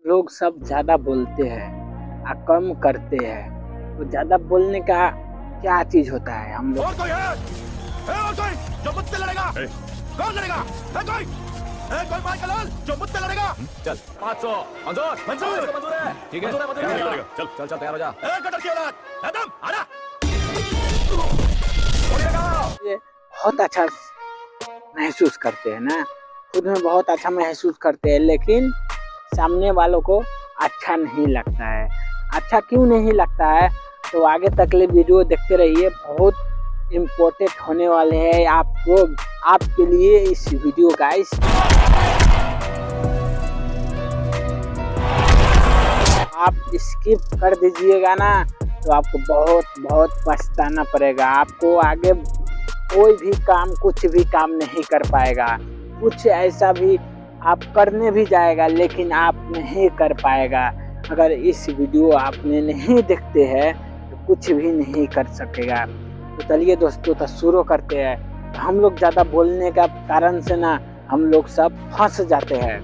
लोग सब ज़्यादा बोलते हैं और कम करते हैं। तो ज़्यादा बोलने का क्या चीज़ होता है हम लोग? और कोई है? और कोई जो मुझसे लड़ेगा? कौन लड़ेगा? है कोई? है कोई भाई कलाल जो मुझसे लड़ेगा? चल 500 मंजूर मंजूर है। ठीक है मंजूर है। चल चल चल तैयार हो जा। कटर की औलाद एकदम आना। ये बहुत अच्छा महसूस करते हैं ना, खुद में बहुत अच्छा महसूस करते हैं, लेकिन सामने वालों को अच्छा नहीं लगता है। अच्छा क्यों नहीं लगता है? तो आगे तक ले वीडियो देखते रहिए, बहुत इम्पोर्टेंट होने वाले हैं आपके लिए इस वीडियो गाइस। आप स्किप कर दीजिएगा ना तो आपको बहुत पछताना पड़ेगा। आपको आगे कोई भी काम कुछ भी काम नहीं कर पाएगा। कुछ ऐसा भी आप करने भी जाएगा लेकिन आप नहीं कर पाएगा। अगर इस वीडियो आपने नहीं देखते हैं तो कुछ भी नहीं कर सकेगा। तो चलिए दोस्तों तो शुरू करते हैं। हम लोग ज़्यादा बोलने का कारण से ना हम लोग सब फंस जाते हैं।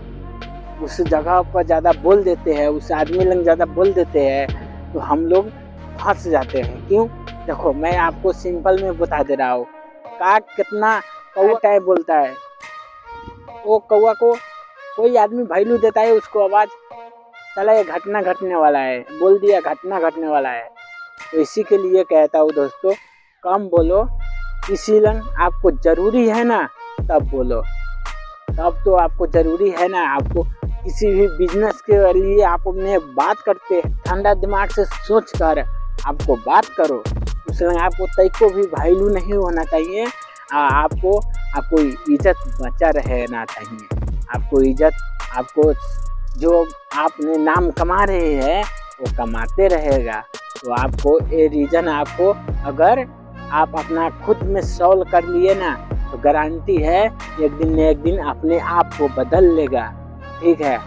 उस जगह पर ज़्यादा बोल देते हैं, उस आदमी लग ज़्यादा बोल देते हैं तो हम लोग फंस जाते हैं। क्यों? देखो मैं आपको सिंपल में बता दे रहा हूँ। काक कितना कौवा टाइप बोलता है, वो कौवा को कोई आदमी भैलू देता है, उसको आवाज़ चला ये घटना घटने वाला है, बोल दिया घटना घटने वाला है। तो इसी के लिए कहता हूँ दोस्तों, कम बोलो। किसी लंग आपको ज़रूरी है ना तब बोलो। तब तो आपको ज़रूरी है ना, आपको किसी भी बिजनेस के लिए आप अपने बात करते ठंडा दिमाग से सोच कर आपको बात करो। उसमें आपको तय को भी वैल्यू नहीं होना चाहिए। आपको इज्जत बचा रहना चाहिए। आपको इज्जत, आपको जो आपने नाम कमा रहे हैं वो कमाते रहेगा। तो आपको ये रीज़न आपको अगर आप अपना खुद में सॉल्व कर लिए ना तो गारंटी है एक दिन न एक दिन अपने आप को बदल लेगा। ठीक है।